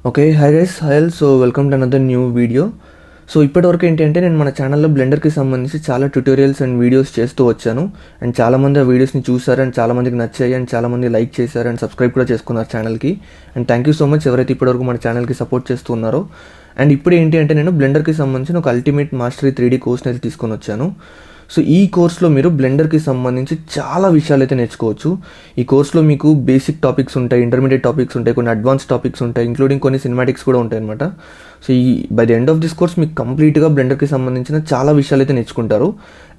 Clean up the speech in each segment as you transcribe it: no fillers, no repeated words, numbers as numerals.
Okay, hi guys, hi. So welcome to another new video. So ఇప్పటివరకు ఏంటి అంటే నేను మన ఛానల్లో బ్లెండర్కి సంబంధించి చాలా ట్యూటోరియల్స్ అండ్ వీడియోస్ చేస్తూ వచ్చాను. అండ్ చాలామంది ఆ వీడియోస్ని చూసారు అండ్ చాలామందికి నచ్చాయి అండ్ చాలామంది లైక్ చేశారు అండ్ సబ్స్క్రైబ్ కూడా చేసుకున్నారు ఛానల్కి. And thank you so much ఎవరైతే ఇప్పటివరకు మన ఛానల్కి సపోర్ట్ చేస్తున్నారో. అండ్ ఇప్పుడు ఏంటి అంటే నేను బ్లెండర్కి సంబంధించిన ఒక అల్టిమేట్ మాస్టరీ 3D కోర్స్ని అయితే తీసుకొని వచ్చాను. సో ఈ కోర్స్లో మీరు బ్లెండర్కి సంబంధించి చాలా విషయాలు అయితే నేర్చుకోవచ్చు. ఈ కోర్స్లో మీకు బేసిక్ టాపిక్స్ ఉంటాయి, ఇంటర్మీడియట్ టాపిక్స్ ఉంటాయి, కొన్ని అడ్వాన్స్ టాపిక్స్ ఉంటాయి, ఇంక్లూడింగ్ కొన్ని సినిమాటిక్స్ కూడా ఉంటాయి అనమాట. సో ఈ by the end of this course మీకు కంప్లీట్గా బ్లెండర్కి సంబంధించిన చాలా విషయాలు అయితే నేర్చుకుంటారు.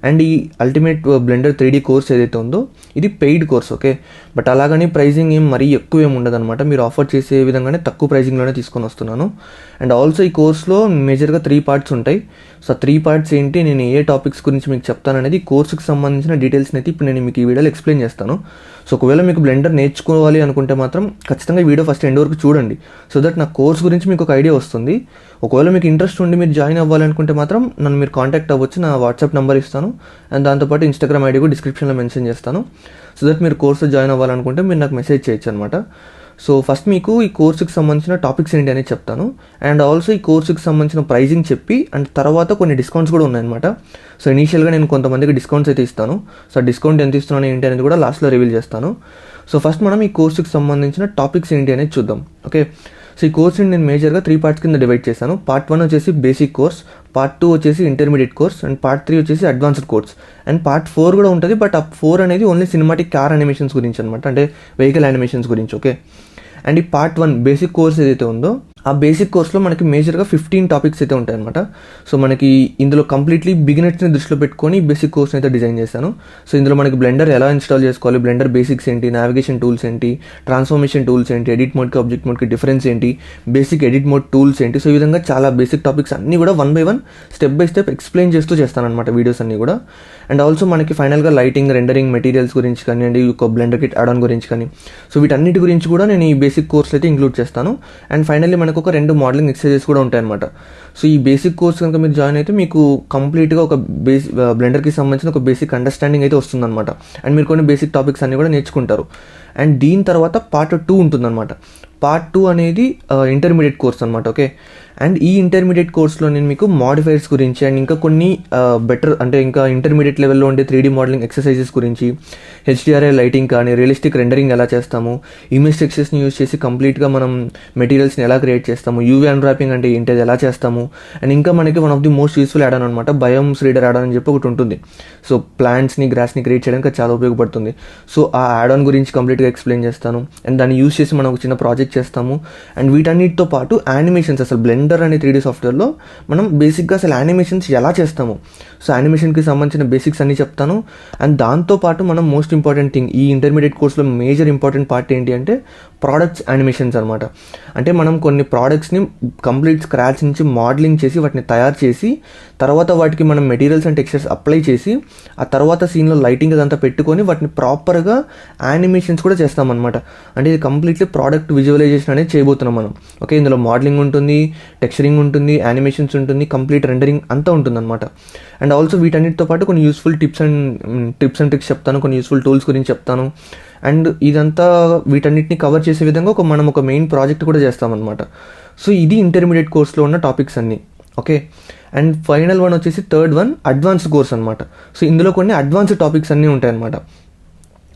అండ్ ఈ అల్టిమేట్ బ్లెండర్ 3D కోర్స్ ఏదైతే ఉందో ఇది పెయిడ్ కోర్స్, ఓకే. బట్ అలాగని ప్రైజింగ్ ఏం మరీ ఎక్కువ ఏమి ఉండదు అనమాట. మీరు ఆఫర్ చేసే విధంగానే తక్కువ ప్రైజింగ్లోనే తీసుకొని వస్తున్నాను. అండ్ ఆల్సో ఈ కోర్స్లో మేజర్గా 3 పార్ట్స్ ఉంటాయి. సో 3 పార్ట్స్ ఏంటి, నేను ఏ టాపిక్స్ గురించి మీకు చెప్తాననేది కోర్సుకి సంబంధించిన డీటెయిల్స్ని అయితే ఇప్పుడు నేను మీకు ఈ వీడియోలో ఎక్స్ప్లెయిన్ చేస్తాను. సో ఒకవేళ మీకు బ్లెండర్ నేర్చుకోవాలి అనుకుంటే మాత్రం ఖచ్చితంగా ఈ వీడియో ఫస్ట్ ఎండ్ వరకు చూడండి. సో దట్ నా కోర్స్ గురించి మీకు ఒక ఐడియా వస్తుంది. ఒకవేళ మీకు ఇంట్రెస్ట్ ఉండి మీరు జాయిన్ అవ్వాలనుకుంటే మాత్రం నన్ను మీరు కాంటాక్ట్ అవ్వచ్చు. నా వాట్సాప్ నెంబర్ ఇస్తాను అండ్ దాంతోపాటు ఇన్స్టాగ్రామ్ ఐడి కూడా డిస్క్రిప్షన్లో మెన్షన్ చేస్తాను. సో దట్ మీరు కోర్సు జాయిన్ అవ్వాలనుకుంటే మీరు నాకు మెసేజ్ చేయొచ్చు అనమాట. సో ఫస్ట్ మీకు ఈ కోర్సుకి సంబంధించిన టాపిక్స్ ఏంటి అనేది చెప్తాను. అండ్ ఆల్సో ఈ కోర్సుకి సంబంధించిన ప్రైజింగ్ చెప్పి అండ్ తర్వాత కొన్ని డిస్కౌంట్స్ కూడా ఉన్నాయన్నమాట. సో ఇనీషియల్గా నేను కొంతమందికి డిస్కౌంట్స్ అయితే ఇస్తాను. సో డిస్కౌంట్ ఎంత ఇస్తున్నాను ఏంటి అనేది కూడా లాస్ట్లో రివీల్ చేస్తాను. సో ఫస్ట్ మనం ఈ కోర్సుకి సంబంధించిన టాపిక్స్ ఏంటి అనేది చూద్దాం, ఓకే. సో ఈ కోర్స్ని నేను మేజర్గా 3 పార్ట్స్ కింద డివైడ్ చేశాను. పార్ట్ 1 వచ్చేసి బేసిక్ కోర్స్, పార్ట్ 2 వచ్చేసి ఇంటర్మీడియట్ కోర్స్, అండ్ పార్ట్ 3 వచ్చేసి అడ్వాన్స్డ్ కోర్స్, అండ్ పార్ట్ 4 కూడా ఉంటుంది. బట్ ఆ 4 అనేది ఓన్లీ సినిమాటిక్ కార్ యానిమేషన్స్ గురించి అనమాట, అంటే వెహికల్ యానిమేషన్స్ గురించి, ఓకే. అండ్ ఈ పార్ట్ 1 బేసిక్ కోర్స్ ఏదైతే ఉందో ఆ బేసిక్ కోర్స్లో మనకి మేజర్గా 15 టాపిక్స్ అయితే ఉంటాయన్నమాట. సో మనకి ఇందులో కంప్లీట్లీ బిగినర్స్ని దృష్టిలో పెట్టుకొని బేసిక్ కోర్స్ని అయితే డిజైన్ చేశాను. సో ఇందులో మనకి బ్లెండర్ ఎలా ఇన్స్టాల్ చేసుకోవాలి, బ్లెండర్ బేసిక్స్ ఏంటి, నావిగేషన్ టూల్స్ ఏంటి, ట్రాన్స్ఫర్మేషన్ టూల్స్ ఏంటి, ఎడిట్ మోడ్కి ఆబ్జెక్ట్ మోడ్కి డిఫరెన్స్ ఏంటి, బేసిక్ ఎడిట్ మోడ్ టూల్స్ ఏంటి. సో ఈ విధంగా చాలా బేసిక్ టాపిక్స్ అన్నీ కూడా 1 by 1 step by step explain చేస్తూ చేస్తానన్నమాట వీడియోస్ అన్నీ కూడా. అండ్ ఆల్సో మనకి ఫైనల్గా లైటింగ్, రెండరింగ్, మెటీరియల్స్ గురించి కానివ్వండి, ఒక బ్లెండర్ కిట్ యాడ్ ఆన్ గురించి కానీ, సో వీటన్నిటి గురించి కూడా నేను ఈ బేసిక్ కోర్స్లో అయితే ఇంక్లూడ్ చేస్తాను. అండ్ ఫైనల్లీ మనకు ఒక 2 మోడలింగ్ ఎక్సర్సైజెస్ కూడా ఉంటాయన్నమాట. సో ఈ బేసిక్ కోర్స్ కనుక మీరు జాయిన్ అయితే మీకు కంప్లీట్గా ఒక బ్లెండర్కి సంబంధించిన ఒక బేసిక్ అండర్స్టాండింగ్ అయితే వస్తుందన్నమాట. అండ్ మీరు కొన్ని బేసిక్ టాపిక్స్ అన్నీ కూడా నేర్చుకుంటారు. అండ్ దీని తర్వాత పార్ట్ 2 ఉంటుందన్నమాట. పార్ట్ 2 అనేది ఇంటర్మీడియట్ కోర్స్ అనమాట, ఓకే. అండ్ ఈ ఇంటర్మీడియట్ కోర్స్లో నేను మీకు మాడిఫైర్స్ గురించి అండ్ ఇంకా కొన్ని బెటర్ అంటే ఇంకా ఇంటర్మీడియట్ లెవెల్లో ఉండే 3D మోడలింగ్ ఎక్సర్సైజెస్ గురించి, HDRI లైటింగ్ కానీ, రియలిస్టిక్ రెండరింగ్ ఎలా చేస్తాము, ఇమేజ్ టెక్స్చర్స్ని యూజ్ చేసి కంప్లీట్గా మనం మెటీరియల్స్ని ఎలా క్రియేట్ చేస్తాము, UV అన్రాపింగ్ అంటే ఏంటి అది ఎలా చేస్తాము, అండ్ ఇంకా మనకి one of the most useful add on అనమాట బయోమ్స్ రీడర్ యాడ్ ఆన్ అని చెప్పి ఒకటి ఉంటుంది. సో ప్లాంట్స్ని, గ్రాస్ని క్రియేట్ చేయడానికి చాలా ఉపయోగపడుతుంది. సో ఆ యాడ్ ఆన్ గురించి కంప్లీట్గా ఎక్స్ప్లెయిన్ చేస్తాను. అండ్ దాన్ని యూజ్ చేసి మనం ఒక చిన్న ప్రాజెక్ట్ చేస్తాము. అండ్ వీటన్నిటితో పాటు యానిమేషన్స్, అసలు బ్లెండర్ అనే 3D సాఫ్ట్వేర్లో మనం బేసిక్గా అసలు యానిమేషన్స్ ఎలా చేస్తాము, సో యానిమేషన్కి సంబంధించిన బేసిక్స్ అన్నీ చెప్తాను. అండ్ దాంతోపాటు మనం మోస్ట్ ఇంపార్టెంట్ థింగ్ ఈ ఇంటర్మీడియట్ కోర్స్లో మేజర్ ఇంపార్టెంట్ పార్ట్ ఏంటి అంటే ప్రోడక్ట్స్ యానిమేషన్స్ అనమాట. అంటే మనం కొన్ని ప్రోడక్ట్స్ని కంప్లీట్ స్క్రాచ్ నుంచి మోడలింగ్ చేసి వాటిని తయారు చేసి తర్వాత వాటికి మనం మెటీరియల్స్ అండ్ టెక్స్చర్స్ అప్లై చేసి ఆ తర్వాత సీన్లో లైటింగ్ అదంతా పెట్టుకొని వాటిని ప్రాపర్గా యానిమేషన్స్ కూడా చేస్తామన్నమాట. అంటే ఇది కంప్లీట్లీ ప్రోడక్ట్ విజువలైజేషన్ అనేది చేయబోతున్నాం మనం, ఓకే. ఇందులో మోడలింగ్ ఉంటుంది, టెక్స్చరింగ్ ఉంటుంది, యానిమేషన్స్ ఉంటుంది, కంప్లీట్ రెండరింగ్ అంతా ఉంటుందన్నమాట. అండ్ ఆల్సో వీటన్నిటితో పాటు కొన్ని యూస్ఫుల్ టిప్స్ అండ్ ట్రిక్స్ చెప్తాను, కొన్ని యూస్ఫుల్ టూల్స్ గురించి చెప్తాను. అండ్ ఇదంతా వీటన్నిటిని కవర్ చేసే విధంగా మనం ఒక మెయిన్ ప్రాజెక్ట్ కూడా చేస్తామన్నమాట. సో ఇది ఇంటర్మీడియట్ కోర్స్లో ఉన్న టాపిక్స్ అన్నీ, ఓకే. అండ్ ఫైనల్ వన్ వచ్చేసి థర్డ్ వన్ అడ్వాన్స్డ్ కోర్స్ అనమాట. సో ఇందులో కొన్ని అడ్వాన్స్డ్ టాపిక్స్ అన్నీ ఉంటాయన్నమాట.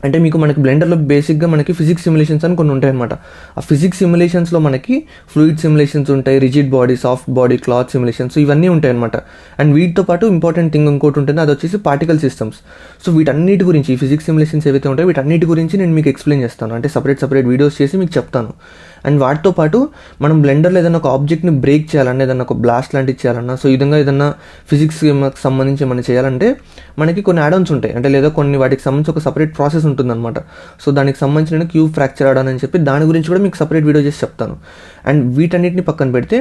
అంటే మనకి బ్లెండర్లో బేసిక్గా మనకి ఫిజిక్స్ సిమ్యులేషన్స్ అని కొన్ని ఉంటాయన్నమాట. ఆ ఫిజిక్స్ సిమ్యులేషన్స్లో మనకి ఫ్లూయిడ్ సిమ్యులేషన్స్ ఉంటాయి, rigid body, soft body, cloth simulations, ఇవన్నీ ఉంటాయన్నమాట. అండ్ వీటితో పాటు ఇంపార్టెంట్ థింగ్ ఇంకోటి ఉంటుంది, అది వచ్చేసి పార్టికల్ సిస్టమ్స్. సో వీటన్నిటి గురించి, ఈ ఫిజిక్స్ సిమ్యులేషన్స్ ఏవైతే ఉంటాయో వీటన్నిటి గురించి నేను మీకు ఎక్స్ప్లెయిన్ చేస్తాను, అంటే సపరేట్ వీడియోస్ చేసి మీకు చెప్తాను. అండ్ వాటితో పాటు మనం బ్లెండర్లో ఏదైనా ఒక ఆబ్జెక్ట్ని బ్రేక్ చేయాలన్నా, ఏదన్నా ఒక బ్లాస్ట్ లాంటివి చేయాలన్నా, సో ఈ విధంగా ఏదన్నా ఫిజిక్స్ సంబంధించి మనం చేయాలంటే మనకి కొన్ని యాడ్-ఆన్స్ ఉంటాయి, అంటే లేదా కొన్ని వాటికి సంబంధించి ఒక సపరేట్ ప్రాసెస్ ఉంటుందన్నమాట. సో దానికి సంబంధించిన క్యూబ్ ఫ్రాక్చర్ యాడ్ ఆన్ అని చెప్పి దాని గురించి కూడా మీకు సపరేట్ వీడియో చేసి చెప్తాను. అండ్ వీటన్నిటిని పక్కన పెడితే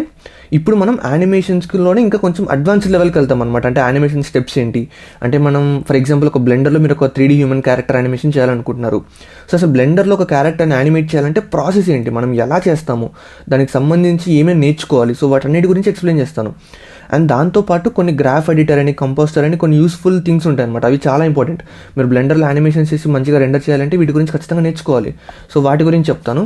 ఇప్పుడు మనం యానిమేషన్స్లోనే ఇంకా కొంచెం అడ్వాన్స్డ్ లెవెల్కి వెళ్తాం అనమాట. అంటే యానిమేషన్ స్టెప్స్ ఏంటి అంటే మనం ఫర్ ఎగ్జాంపుల్ ఒక బ్లెండర్లో మీరు ఒక 3D హ్యూమన్ క్యారెక్టర్ యానిమేషన్ చేయాలనుకుంటున్నారు. సో అసలు బ్లెండర్లో ఒక క్యారెక్టర్ని యానిమేట్ చేయాలంటే ప్రాసెస్ ఏంటి, మనం ఎలా చేస్తాము, దానికి సంబంధించి ఏమేమి నేర్చుకోవాలి, సో వాటన్నిటి గురించి ఎక్స్ప్లెయిన్ చేస్తాను. అండ్ దాంతోపాటు కొన్ని గ్రాఫ్ ఎడిటర్ అని, కంపోస్టర్ అని కొన్ని యూస్ఫుల్ థింగ్స్ ఉంటాయి అనమాట. అవి చాలా ఇంపార్టెంట్. మీరు బ్లెండర్లో యానిమేషన్స్ చేసి మంచిగా రెండర్ చేయాలంటే వీటి గురించి ఖచ్చితంగా నేర్చుకోవాలి. సో వాటి గురించి చెప్తాను.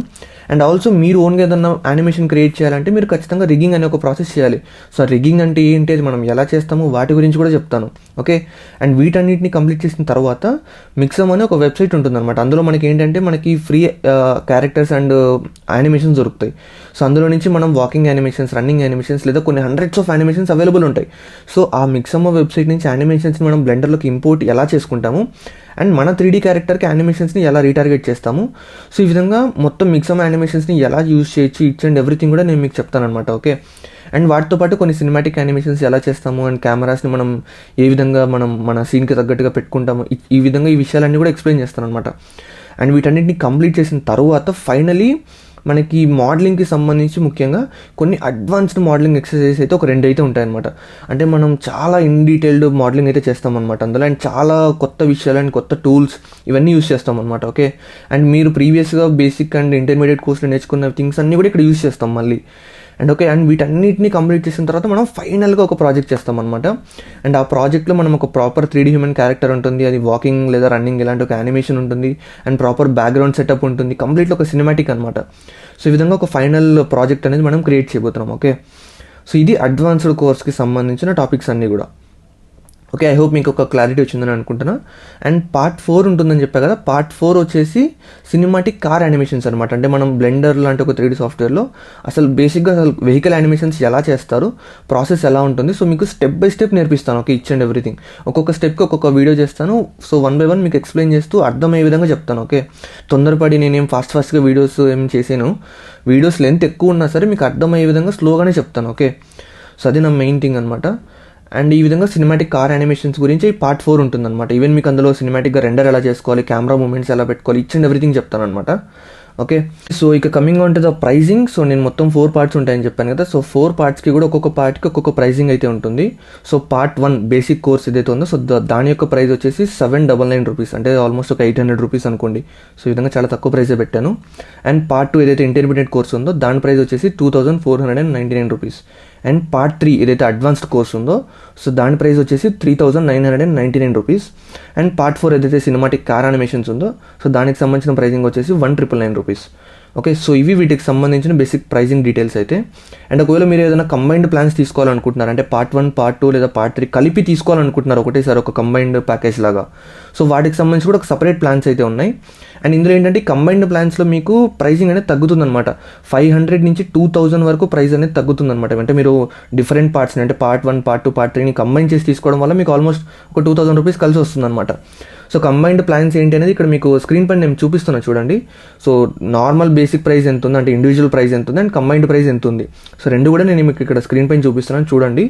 అండ్ ఆల్సో మీరు ఓన్గా ఏదన్నా యానిమేషన్ క్రియేట్ చేయాలంటే మీరు ఖచ్చితంగా రిగ్గింగ్ అనే ఒక ప్రాసెస్ చేయాలి. సో రిగ్గింగ్ అంటే ఏంటి, అది మనం ఎలా చేస్తామో వాటి గురించి కూడా చెప్తాను. ఓకే, అండ్ వీటన్నిటిని కంప్లీట్ చేసిన తర్వాత మిక్సమ్ అనే ఒక వెబ్సైట్ ఉంటుందన్నమాట. అందులో మనకి ఏంటంటే మనకి ఫ్రీ క్యారెక్టర్స్ అండ్ యానిమేషన్స్ దొరుకుతాయి. సో అందులో నుంచి మనం వాకింగ్ యానిమేషన్స్, రన్నింగ్ యానిమేషన్స్ లేదా కొన్ని హండ్రెడ్స్ ఆఫ్ యానిమేషన్స్ అవైలబుల్ ఉంటాయి. సో ఆ మిక్సమ్ వెబ్సైట్ నుంచి యానిమేషన్స్ని మనం బ్లెండర్లోకి ఇంపోర్ట్ ఎలా చేసుకుంటాము అండ్ మన 3D క్యారెక్టర్కి యానిమేషన్స్ని ఎలా రీటార్గెట్ చేస్తాము. సో ఈ విధంగా మొత్తం మిక్సమ్ యానిమేషన్స్ని ఎలా యూజ్ చేయొచ్చు, ఇట్స్ అండ్ ఎవ్రీథింగ్ కూడా నేను మీకు చెప్తాను అనమాట. ఓకే, అండ్ వాటితో పాటు కొన్ని సినిమాటిక్ యానిమేషన్స్ ఎలా చేస్తాము అండ్ కెమెరాస్ని మనం ఏ విధంగా మనం మన సీన్కి తగ్గట్టుగా పెట్టుకుంటాము, ఈ విధంగా ఈ విషయాలన్నీ కూడా ఎక్స్ప్లెయిన్ చేస్తాను అనమాట. అండ్ వీటన్నిటిని కంప్లీట్ చేసిన తర్వాత ఫైనలీ మనకి మోడలింగ్కి సంబంధించి ముఖ్యంగా కొన్ని అడ్వాన్స్డ్ మోడలింగ్ ఎక్సర్సైజ్ అయితే ఒక 2 అయితే ఉంటాయన్నమాట. అంటే మనం చాలా ఇన్ డీటెయిల్డ్ మోడలింగ్ అయితే చేస్తామన్నమాట అందులో. అండ్ చాలా కొత్త విషయాలు అండ్ కొత్త టూల్స్ ఇవన్నీ యూస్ చేస్తామన్నమాట. ఓకే, అండ్ మీరు ప్రీవియస్గా బేసిక్ అండ్ ఇంటర్మీడియట్ కోర్సులో నేర్చుకున్న థింగ్స్ అన్నీ కూడా ఇక్కడ యూస్ చేస్తాం మళ్ళీ. అండ్ ఓకే, అండ్ వీటన్నిటిని కంప్లీట్ చేసిన తర్వాత మనం ఫైనల్గా ఒక ప్రాజెక్ట్ చేస్తామన్నమాట. అండ్ ఆ ప్రాజెక్ట్లో మనం ఒక ప్రాపర్ 3D హ్యూమన్ క్యారెక్టర్ ఉంటుంది, అది వాకింగ్ లేదా రన్నింగ్ ఇలాంటి ఒక యానిమేషన్ ఉంటుంది అండ్ ప్రాపర్ బ్యాక్గ్రౌండ్ సెటప్ ఉంటుంది, కంప్లీట్గా ఒక సినిమాటిక్ అనమాట. సో ఈ విధంగా ఒక ఫైనల్ ప్రాజెక్ట్ అనేది మనం క్రియేట్ చేయబోతున్నాం. ఓకే, సో ఇది అడ్వాన్స్డ్ కోర్స్కి సంబంధించిన టాపిక్స్ అన్నీ కూడా. ఓకే, ఐ హోప్ మీకు ఒక క్లారిటీ వచ్చిందని అనుకుంటున్నా. అండ్ పార్ట్ 4 ఉంటుందని చెప్పా కదా, పార్ట్ 4 వచ్చేసి సినిమాటిక్ కార్ యానిమేషన్స్ అనమాట. అంటే మనం బ్లెండర్ లాంటి ఒక 3D సాఫ్ట్వేర్లో అసలు బేసిక్గా అసలు వెహికల్ యానిమేషన్స్ ఎలా చేస్తారు, ప్రాసెస్ ఎలా ఉంటుంది, సో మీకు స్టెప్ బై స్టెప్ నేర్పిస్తాను. ఓకే, ఇచ్ అండ్ ఎవ్రీథింగ్ ఒక్కొక్క స్టెప్కి ఒక్కొక్క వీడియో చేస్తాను. సో 1 by 1 మీకు ఎక్స్ప్లెయిన్ చేస్తూ అర్థమయ్యే విధంగా చెప్తాను. ఓకే, తొందరపడి నేనేం ఫాస్ట్గా వీడియోస్ ఏం చేసాను, వీడియోస్ లెంత్ ఎక్కువ ఉన్నా సరే మీకు అర్థమయ్యే విధంగా స్లోగానే చెప్తాను. ఓకే, సో అది నా మెయిన్ థింగ్ అనమాట. అండ్ ఈ విధంగా సినిమాటిక్ కార్ యానిమేషన్స్ గురించి పార్ట్ 4 ఉంటుందన్నమాట. ఈవెన్ మీకు అందులో సినిమాటిక్గా రెండర్ ఎలా చేసుకోవాలి, కెమెరా మూమెంట్స్ ఎలా పెట్టుకోవాలి, ఇచ్ అండ్ ఎవ్రీథింగ్ చెప్తాను అనమాట. ఓకే, సో ఇక coming on to the pricing. So నేను మొత్తం 4 పార్ట్స్ ఉంటాయని చెప్పాను కదా. సో 4 పార్ట్స్కి కూడా ఒక్కొక్క పార్ట్కి ఒక్కొక్క ప్రైజింగ్ అయితే ఉంటుంది. సో పార్ట్ 1 బేసిక్ కోర్స్ ఏదైతే ఉందో సో దాని యొక్క ప్రైస్ వచ్చేసి 799 రూపీస్, అంటే ఆల్మోస్ట్ ఒక 800 రూపీస్ అనుకోండి. సో ఈ విధంగా చాలా తక్కువ ప్రైసే పెట్టాను. అండ్ పార్ట్ 2 ఏదైతే ఇంటర్మీడియట్ కోర్స్ ఉందో దాని ప్రైస్ వచ్చేసి 2499 రూపీస్. అండ్ పార్ట్ 3 ఏదైతే అడ్వాన్స్డ్ కోర్స్ ఉందో సో దాని ప్రైస్ వచ్చేసి 3999 రూపీస్. అండ్ పార్ట్ 4 ఏదైతే సినిమాటిక్ కార్ యానిమేషన్స్ ఉందో సో దానికి సంబంధించిన ప్రైజింగ్ వచ్చేసి 1999 రూపీస్. ఓకే, సో ఇవి వీటికి సంబంధించిన బేసిక్ ప్రైజింగ్ డీటెయిల్స్ అయితే. అండ్ ఒకవేళ మీరు ఏదైనా కంబైన్డ్ ప్లాన్స్ తీసుకోవాలనుకుంటున్నారు, అంటే పార్ట్ 1, పార్ట్ 2 లేదా పార్ట్ 3 కలిపి తీసుకోవాలనుకుంటున్నారు ఒకటేసారి ఒక కంబైన్డ్ ప్యాకేజ్ లాగా, సో వాటికి సంబంధించి కూడా ఒక సపరేట్ ప్లాన్స్ అయితే ఉన్నాయి. అండ్ ఇందులో ఏంటంటే కంబైన్డ్ ప్లాన్స్లో మీకు ప్రైజింగ్ అనేది తగ్గుతుందన్నమాట. 500 నుంచి 2000 వరకు ప్రైస్ అనేది తగ్గుతుందన్నమాట. అంటే మీరు డిఫరెంట్ పార్ట్స్ని అంటే పార్ట్ 1, పార్ట్ 2, పార్ట్ 3ని కంబైన్ చేసి తీసుకోవడం వల్ల మీకు ఆల్మోస్ట్ ఒక 2000 రూపీస్ కలిసి వస్తుందన్నమాట. సో కంబైన్డ్ ప్లాన్స్ ఏంటి అనేది ఇక్కడ మీకు స్క్రీన్ పైన నేను చూపిస్తున్నాను చూడండి. సో నార్మల్ బేసిక్ ప్రైస్ ఎంత ఉంది, అంటే ఇండివిజువల్ ప్రైస్ ఎంత ఉంది అండ్ కంబైన్డ్ ప్రైస్ ఎంత ఉంది, సో రెండు కూడా నేను మీకు ఇక్కడ స్క్రీన్ పైన చూపిస్తున్నాను చూడండి.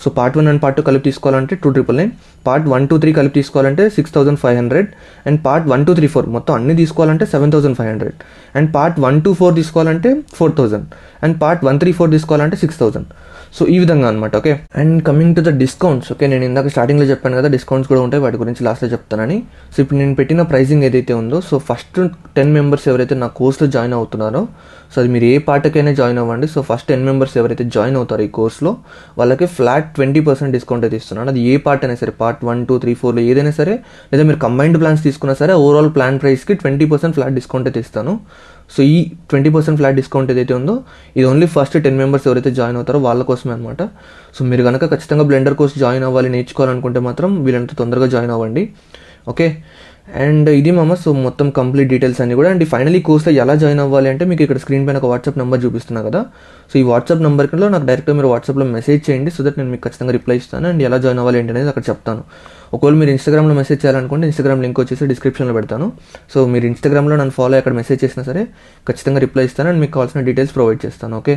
సో పార్ట్ 1 అండ్ పార్ట్ 2 కలిపి తీసుకోవాలంటే 2999, పార్ట్ 1, 2, 3 కలిపి తీసుకోవాలంటే 6500, అండ్ పార్ట్ 1, 2, 3, 4 మొత్తం అన్ని తీసుకోవాలంటే 7500, అండ్ పార్ట్ 1, 2, 4 తీసుకోవాలంటే 4000, అండ్ పార్ట్ 1, 3, 4 తీసుకోవాలంటే 6000. సో ఈ విధంగా అనమాట. Okay, and coming to the discounts. Okay, నేను ఇందాక స్టార్టింగ్లో చెప్పాను కదా డిస్కౌంట్స్ కూడా ఉంటాయి, వాటి గురించి లాస్ట్లో చెప్తానని. సో ఇప్పుడు నేను పెట్టిన ప్రైజింగ్ ఏదైతే ఉందో సో ఫస్ట్ 10 మెంబర్స్ ఎవరైతే నా కోర్స్లో జాయిన్ అవుతున్నారో సో అది మీరు ఏ పార్ట్కైనా జాయిన్ అవ్వండి. సో ఫస్ట్ 10 మెంబర్స్ ఎవరైతే జాయిన్ అవుతారో ఈ కోర్స్లో వాళ్ళకి ఫ్లాట్ 20% డిస్కౌంట్ అయితే ఇస్తున్నాను. అది ఏ పార్ట్ అయినా సరే, పార్ట్ 1, 2, 3, 4లో ఏదైనా సరే, లేదా మీరు కంబైన్డ్ ప్లాన్స్ తీసుకున్నా సరే ఓవరాల్ ప్లాన్ ప్రైస్కి 20% ఫ్లాట్ డిస్కౌంట్ అయితే ఇస్తాను. సో ఈ 20% ఫ్లాట్ డిస్కౌంట్ ఏదైతే ఉందో ఇది ఓన్లీ ఫస్ట్ 10 మెంబర్స్ ఎవరైతే జాయిన్ అవుతారో వాళ్ళ కోసమే అనమాట. సో మీరు కనుక ఖచ్చితంగా బ్లెండర్ కోర్స్ జాయిన్ అవ్వాలి, నేర్చుకోవాలనుకుంటే మాత్రం వీళ్ళంత తొందరగా జాయిన్ అవ్వండి. ఓకే, అండ్ ఇది మామ సో మొత్తం కంప్లీట్ డీటెయిల్స్ అన్ని కూడా. అండ్ ఫైనలీ కోర్స్లో ఎలా జాయిన్ అవ్వాలి అంటే మీకు ఇక్కడ స్క్రీన్ పైన ఒక వాట్సాప్ నెంబర్ చూపిస్తున్నా కదా. సో ఈ వాట్సాప్ నెంబర్లో నాకు డైరెక్ట్గా మీరు వాట్సాప్లో మెసేజ్ చేయండి, సో దట్ నేను మీకు ఖచ్చితంగా రిప్లై ఇస్తాను. అండ్ ఎలా జాయిన్ అవ్వాలి ఏంటి అనేది అక్కడ చెప్తాను. ఒకవేళ మీరు ఇన్స్టాగ్రామ్లో మెసేజ్ చేయాలనుకుంటే ఇన్స్టాగ్రామ్ లింక్ వచ్చేసి డిస్క్రిప్షన్లో పెడతాను. సో మీరు ఇన్స్టాగ్రామ్లో నన్ను ఫాలో అక్కడ మెసేజ్ చేసినా సరే ఖచ్చితంగా రిప్లై ఇస్తాను అండ్ మీకు కావాల్సిన డీటెయిల్స్ ప్రొవైడ్ చేస్తాను. ఓకే,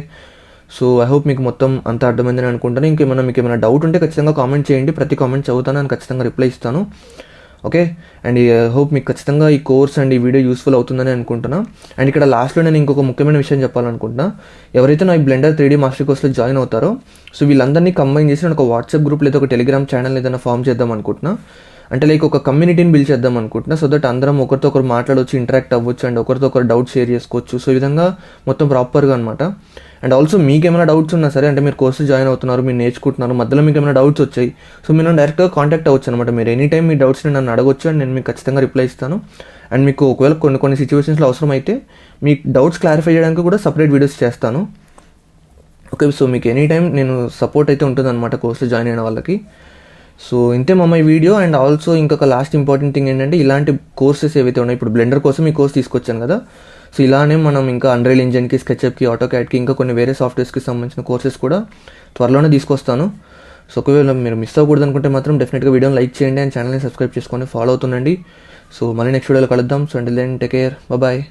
సో ఐ హోప్ మీకు మొత్తం అంతా అర్థమైందని అనుకుంటాను. మీకు ఏమైనా డౌట్ ఉంటే ఖచ్చితంగా కామెంట్ చేయండి, ప్రతి కామెంట్ చదువుతాను అండ్ ఖచ్చితంగా రిప్లై ఇస్తాను. ఓకే, అండ్ ఐ హోప్ మీకు ఖచ్చితంగా ఈ కోర్స్ అండ్ ఈ వీడియో యూస్ఫుల్ అవుతుందని అనుకుంటున్నా. అండ్ ఇక్కడ లాస్ట్లో నేను ఇంకొక ముఖ్యమైన విషయం చెప్పాలనుకుంటున్నా. ఎవరైతే నా ఈ బ్లెండర్ 3D మాస్టర్ కోర్స్లో జాయిన్ అవుతారో సో వీళ్ళందరినీ కంబైన్ చేసి నేను ఒక వాట్సాప్ గ్రూప్ లేదా ఒక టెలిగ్రామ్ ఛానల్ ఏదైనా ఫామ్ చేద్దాం అనుకుంటున్నా. అంటే లైక్ ఒక కమ్యూనిటీని బిల్డ్ చేద్దాం అనుకుంటున్నా. సో దట్ అందరం ఒకరితో ఒకరు మాట్లాడవచ్చు, ఇంటరాక్ట్ అవ్వచ్చు అండ్ ఒకరితో ఒకరు డౌట్ షేర్ చేసుకోవచ్చు. సో ఈ విధంగా మొత్తం ప్రాపర్గా అనమాట. అండ్ ఆల్సో మీకు ఏమైనా డౌట్స్ ఉన్నా సరే, అంటే మీరు కోర్సు జాయిన్ అవుతున్నారు, మీరు నేర్చుకుంటున్నారు, మధ్యలో మీకు ఏమైనా డౌట్స్ వచ్చాయి, సో మీరు నన్ను డైరెక్ట్గా కాంటాక్ట్ అవ్వచ్చు అనమాట. మీరు ఎనీ టైం మీ డౌట్స్ని నన్ను అడగొచ్చు అండ్ నేను మీకు ఖచ్చితంగా రిప్లై ఇస్తాను. అండ్ మీకు ఒకవేళ కొన్ని సిచ్యువేషన్స్లో అవసరం అయితే మీ డౌట్స్ క్లారిఫై చేయడానికి కూడా సపరేట్ వీడియోస్ చేస్తాను. ఓకే, సో మీకు ఎనీ టైం నేను సపోర్ట్ అయితే ఉంటుందన్నమాట కోర్సులో జాయిన్ అయిన వాళ్ళకి. సో ఇంతే మా ఈ వీడియో. అండ్ ఆల్సో ఇంకొక లాస్ట్ ఇంపార్టెంట్ థింగ్ ఏంటంటే, ఇలాంటి కోర్సెస్ ఏవైతే ఉన్నాయో, ఇప్పుడు బ్లెండర్ కోసం ఈ కోర్స్ తీసుకొచ్చాను కదా, సో ఇలానే మనం ఇంకా అన్రియల్ ఇంజన్కి, స్కెచ్అప్కి, ఆటోక్యాడ్కి, ఇంకా కొన్ని వేరే సాఫ్ట్వేర్స్కి సంబంధించిన కోర్సెస్ కూడా త్వరలోనే తీసుకొస్తాను. సో ఒకవేళ మీరు మిస్ అవ్వకూడదు అనుకుంటే మాత్రం డెఫినెట్గా వీడియోని లైక్ చేయండి అండ్ ఛానల్ని సబ్స్క్రైబ్ చేసుకొని ఫాలో అవుతుండండి. సో మళ్ళీ నెక్స్ట్ వీడియోలో కలుద్దాం. So until then take care, bye.